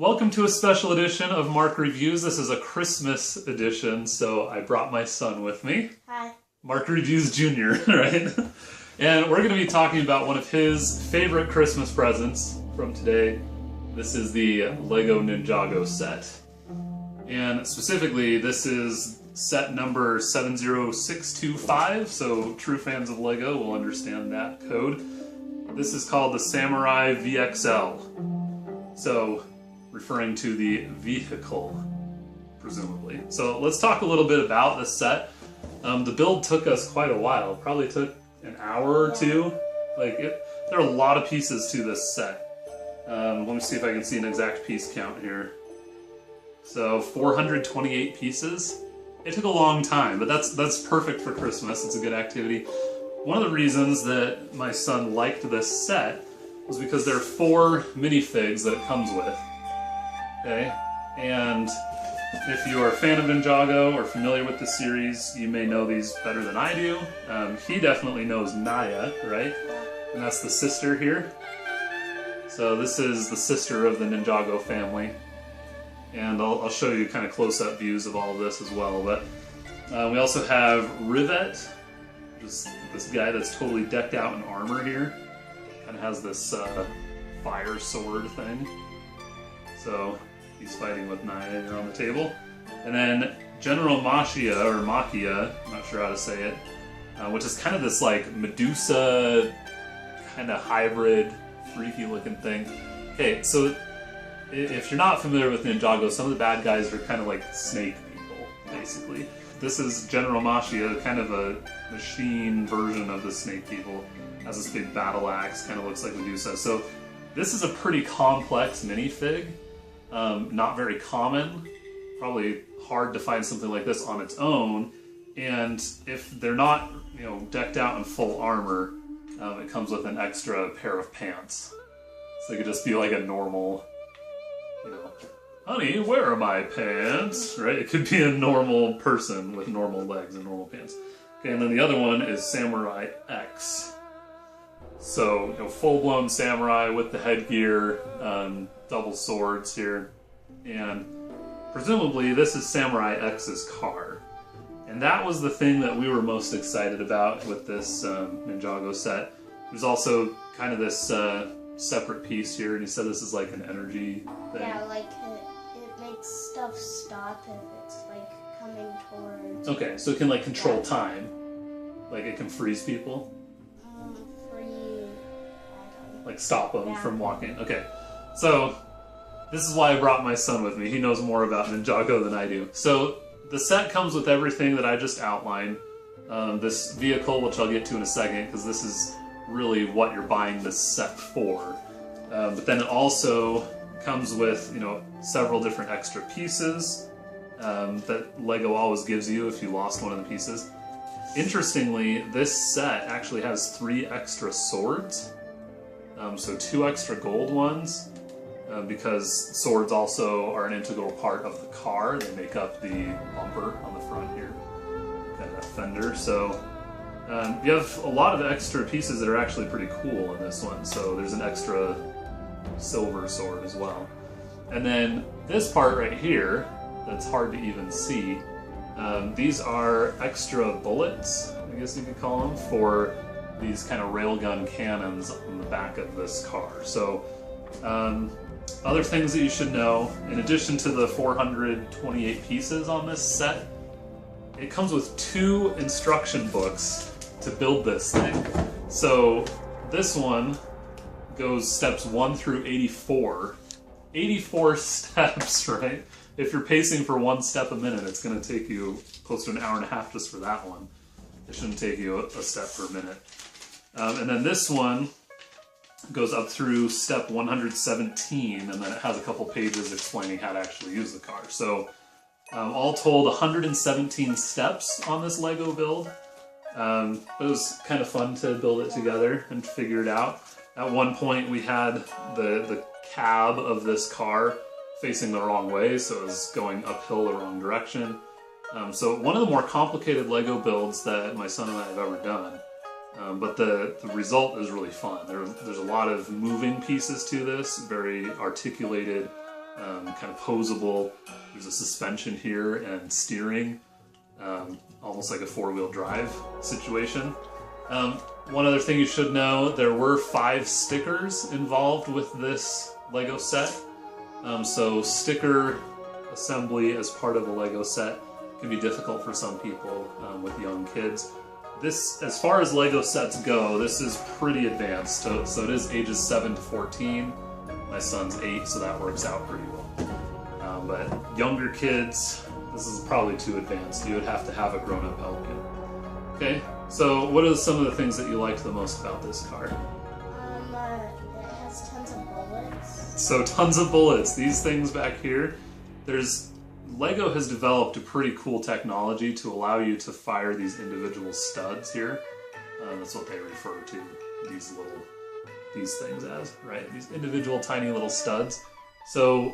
Welcome to a special edition of Mark Reviews. This is a Christmas edition, so I brought my son with me. Hi. Mark Reviews Jr., right? And we're going to be talking about one of his favorite Christmas presents from today. This is the Lego Ninjago set. And specifically, this is set number 70625, so true fans of Lego will understand that code. This is called the Samurai VXL. So, referring to the vehicle, presumably. So let's talk a little bit about this set. The build took us quite a while. It probably took an hour or two. There are a lot of pieces to this set. Let me see if I can see an exact piece count here. So 428 pieces. It took a long time, but that's perfect for Christmas. It's a good activity. One of the reasons that my son liked this set was because there are 4 minifigs that it comes with. Okay, and if you are a fan of Ninjago or familiar with the series, you may know these better than I do. He definitely knows Naya, right? And that's the sister here. So this is the sister of the Ninjago family. And I'll show you kind of close-up views of all of this as well. But we also have Rivet, just this guy that's totally decked out in armor here. Kind of has this fire sword thing. So he's fighting with Naya here on the table. And then General Machia, or Machia, I'm not sure how to say it, which is kind of this like Medusa kind of hybrid, freaky looking thing. Okay, so if you're not familiar with Ninjago, some of the bad guys are kind of like snake people, basically. This is General Machia, kind of a machine version of the snake people. Has this big battle axe, kind of looks like Medusa. So this is a pretty complex minifig. Not very common, probably hard to find something like this on its own, and if they're not, decked out in full armor, it comes with an extra pair of pants. So they could just be like a normal, honey, where are my pants? Right? It could be a normal person with normal legs and normal pants. Okay, and then the other one is Samurai X. So, full-blown samurai with the headgear, double swords here, and presumably this is Samurai X's car. And that was the thing that we were most excited about with this Ninjago set. There's also kind of this separate piece here, and he said this is like an energy thing. Yeah, like it makes stuff stop if it's like coming towards. Okay, so it can like control time. Like it can freeze people. Like stop them from walking. Okay, so this is why I brought my son with me. He knows more about Ninjago than I do. So the set comes with everything that I just outlined. This vehicle, which I'll get to in a second, because this is really what you're buying this set for. But then it also comes with, several different extra pieces that Lego always gives you if you lost one of the pieces. Interestingly, this set actually has 3 extra swords. So 2 extra gold ones, because swords also are an integral part of the car. They make up the bumper on the front here, kind of that fender. So you have a lot of extra pieces that are actually pretty cool in this one. So there's an extra silver sword as well. And then this part right here, that's hard to even see, these are extra bullets, I guess you could call them, for these kind of railgun cannons on the back of this car. So, other things that you should know, in addition to the 428 pieces on this set, it comes with 2 instruction books to build this thing. So, this one goes steps 1 through 84. 84 steps, right? If you're pacing for 1 step a minute, it's going to take you close to an hour and a half just for that one. It shouldn't take you a step per minute. And then this one goes up through step 117, and then it has a couple pages explaining how to actually use the car. So, all told, 117 steps on this Lego build. It was kind of fun to build it together and figure it out. At one point, we had the cab of this car facing the wrong way, so it was going uphill the wrong direction. So one of the more complicated Lego builds that my son and I have ever done. But the result is really fun. There's a lot of moving pieces to this, very articulated kind of posable. There's a suspension here and steering, almost like a four-wheel drive situation. One other thing you should know, there were 5 stickers involved with this Lego set. So sticker assembly as part of a Lego set can be difficult for some people with young kids. This, as far as Lego sets go, this is pretty advanced. So it is ages 7 to 14. My son's 8, so that works out pretty well. But younger kids, this is probably too advanced. You would have to have a grown-up help you. Okay, so what are some of the things that you liked the most about this car? It has tons of bullets. So tons of bullets. These things back here, Lego has developed a pretty cool technology to allow you to fire these individual studs here. That's what they refer to these things as, right? These individual tiny little studs. So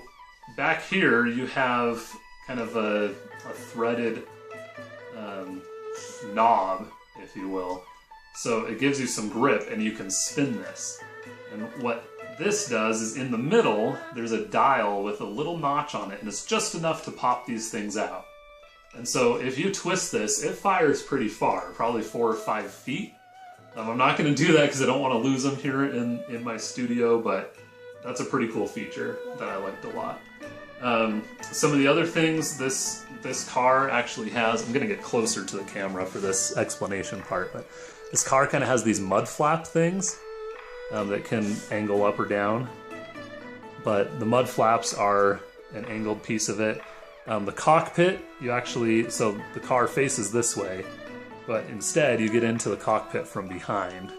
back here you have kind of a threaded knob, if you will. So it gives you some grip and you can spin this. And what this does is in the middle, there's a dial with a little notch on it, and it's just enough to pop these things out. And so if you twist this, it fires pretty far, probably 4 or 5 feet. I'm not going to do that because I don't want to lose them here in my studio, but that's a pretty cool feature that I liked a lot. Some of the other things this car actually has, I'm going to get closer to the camera for this explanation part, but this car kind of has these mud flap things that can angle up or down, but the mud flaps are an angled piece of it. The cockpit, so the car faces this way, but instead you get into the cockpit from behind.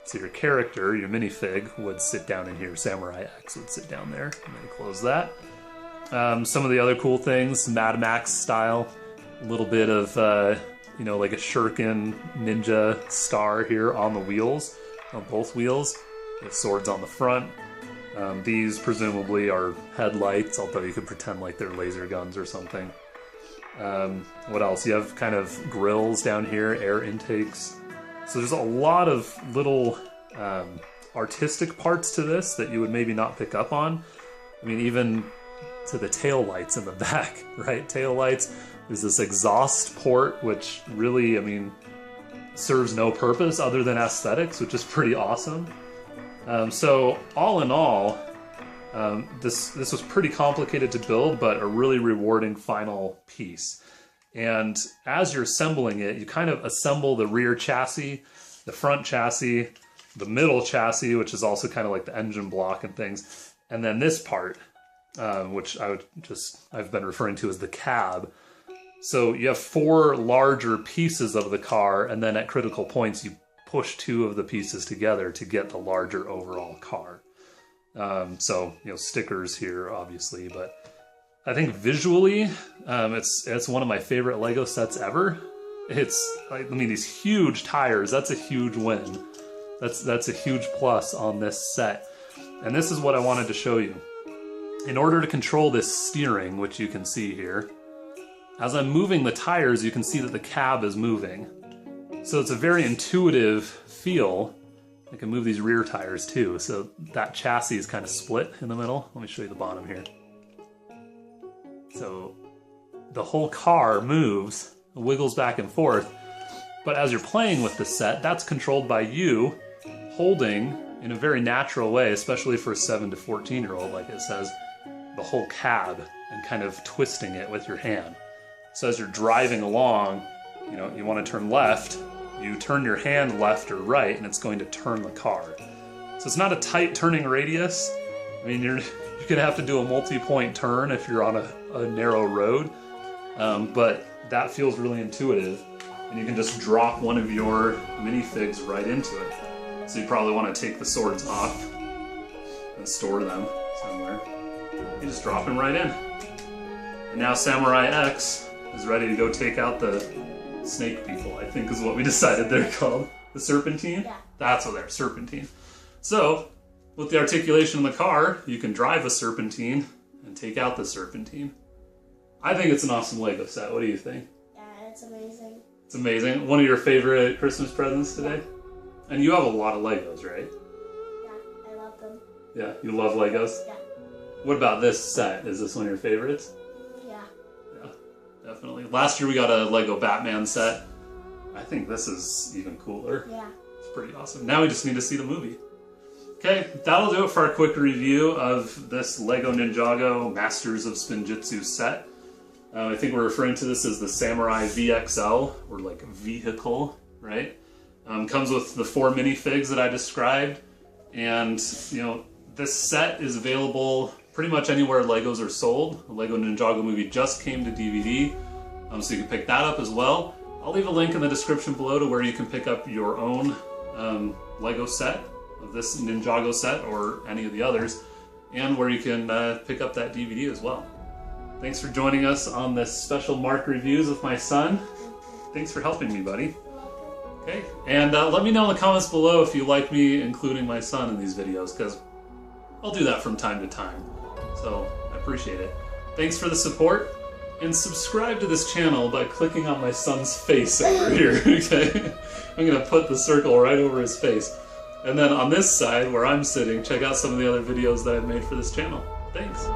So your character, your minifig, would sit down in here. Samurai X would sit down there. I'm going to close that. Some of the other cool things, Mad Max style, a little bit of, like a shuriken ninja star here on the wheels, on both wheels, with swords on the front. These presumably are headlights, although you could pretend like they're laser guns or something. What else? You have kind of grills down here, air intakes. So there's a lot of little artistic parts to this that you would maybe not pick up on. I mean, even to the tail lights in the back, right? Tail lights. There's this exhaust port, which really, I mean, serves no purpose other than aesthetics, which is pretty awesome. So all in all, this was pretty complicated to build, but a really rewarding final piece. And as you're assembling it, you kind of assemble the rear chassis, the front chassis, the middle chassis, which is also kind of like the engine block and things, and then this part, which I've been referring to as the cab. So you have 4 larger pieces of the car, and then at critical points you push 2 of the pieces together to get the larger overall car. So, stickers here, obviously, but I think visually, it's one of my favorite Lego sets ever. These huge tires, that's a huge win. That's a huge plus on this set. And this is what I wanted to show you. In order to control this steering, which you can see here, as I'm moving the tires, you can see that the cab is moving. So it's a very intuitive feel. I can move these rear tires too, so that chassis is kind of split in the middle. Let me show you the bottom here. So the whole car moves, wiggles back and forth, but as you're playing with the set, that's controlled by you holding in a very natural way, especially for a 7 to 14-year-old, like it says, the whole cab and kind of twisting it with your hand. So as you're driving along, you want to turn left, you turn your hand left or right, and it's going to turn the car. So it's not a tight turning radius. I mean, you're going to have to do a multi-point turn if you're on a narrow road, but that feels really intuitive, and you can just drop one of your minifigs right into it. So you probably want to take the swords off and store them somewhere. You just drop them right in. And now Samurai X is ready to go take out the snake people, I think is what we decided they're called. The Serpentine? Yeah. That's what they're, Serpentine. So, with the articulation in the car, you can drive a Serpentine and take out the Serpentine. I think it's an awesome Lego set. What do you think? Yeah, it's amazing. It's amazing. One of your favorite Christmas presents today? And you have a lot of Legos, right? Yeah, I love them. Yeah, you love Legos? Yeah. What about this set? Is this one of your favorites? Yeah. Yeah, definitely. Last year we got a Lego Batman set. I think this is even cooler. Yeah. It's pretty awesome. Now we just need to see the movie. Okay, that'll do it for our quick review of this Lego Ninjago Masters of Spinjitzu set. I think we're referring to this as the Samurai VXL, or like vehicle, right? Comes with the 4 minifigs that I described, and this set is available pretty much anywhere Legos are sold. The Lego Ninjago movie just came to DVD, so you can pick that up as well. I'll leave a link in the description below to where you can pick up your own Lego set of this Ninjago set or any of the others, and where you can pick up that DVD as well. Thanks for joining us on this special Mark Reviews with my son. Thanks for helping me, buddy. Okay, and let me know in the comments below if you like me including my son in these videos, because I'll do that from time to time. So, I appreciate it. Thanks for the support, and subscribe to this channel by clicking on my son's face over here, okay? I'm gonna put the circle right over his face. And then on this side, where I'm sitting, check out some of the other videos that I've made for this channel. Thanks.